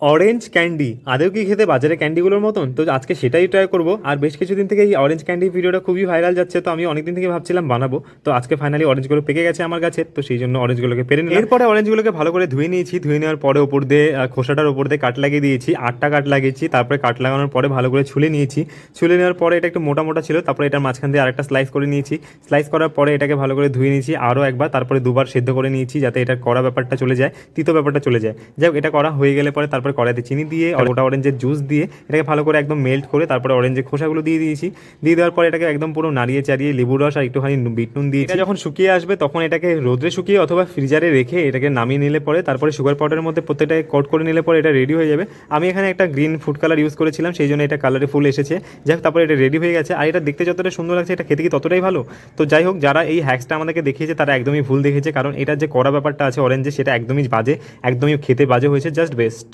Orange candy আদৌ কি খেতে বাজারে ক্যান্ডিগুলোর মতন? তো আজকে সেটাই ট্রাই করবো। আর বেশ কিছুদিন থেকে এই অরেঞ্জ ক্যান্ডি ভিডিওটা খুবই ভাইরাল যাচ্ছে, তো আমি অনেকদিন থেকে ভাবছিলাম বানাবো। তো আজকে ফাইনালি অরেঞ্জগুলো পেকে গেছে আমার কাছে, তো সেই জন্য অরেঞ্জগুলোকে পেরে নিলাম। এরপরে অরেঞ্জগুলোকে ভালো করে ধুয়ে নিয়েছি, ধুয়ে নেওয়ার পরে ওপর দিয়ে খোসাটার ওপর দিয়ে কাট লাগিয়ে দিয়েছি, 8টা কাট লাগিয়েছি। তারপরে কাট লাগানোর পরে ভালো করে ছুলে নিয়েছি। ছুলে নেওয়ার পরে এটা একটু মোটা মোটা ছিল, তারপরে এটার মাঝখান দিয়ে আরেকটা স্লাইস করে নিয়েছি। স্লাইস করার পরে এটাকে ভালো করে ধুয়ে নিয়েছি আরও একবার, তারপরে দুবার সেদ্ধ করে নিয়েছি যাতে এটার কড়া ব্যাপারটা চলে যায়, তিতো ব্যাপারটা চলে যায়। যাই হোক, এটা করা হয়ে গেলে পরে তারপরে কড়াইতে চিনি দিয়ে গোটা অরেঞ্জের জুস দিয়ে এটাকে ভালো করে একদম মেল্ট করে তারপরে অরেঞ্জের খোসাগুলো দিয়ে দিয়েছি। দিয়ে দেওয়ার পরে এটাকে একদম পুরো নাড়িয়ে চাড়িয়ে লেবুর রস আর একটুখানি বিট নুন দিয়ে এটা যখন শুকিয়ে আসবে তখন এটাকে রোদ্রে শুকিয়ে অথবা ফ্রিজারে রেখে এটাকে নামিয়ে নিলে পরে তারপরে সুগার পাউডারের মধ্যে প্রত্যেকটাকে কোট করে নিলে পরে এটা রেডি হয়ে যাবে। আমি এখানে একটা গ্রিন ফুড কালার ইউজ করেছিলাম, সেই জন্য এটা কালারে ফুল এসেছে। যাই হোক, তারপরে এটা রেডি হয়ে গেছে। আর এটা দেখতে যতটা সুন্দর লাগছে, এটা খেতে কি ততটাই ভালো। তো যাই হোক, যারা এই হ্যাক্সটা আমাদেরকে দেখিয়েছে তারা একদমই ভুল দেখেছে, কারণ এটার যে কড়া ব্যাপারটা আছে অরেঞ্জে সেটা একদমই বাজে, একদমই খেতে বাজে হয়েছে, জাস্ট বেস্ট।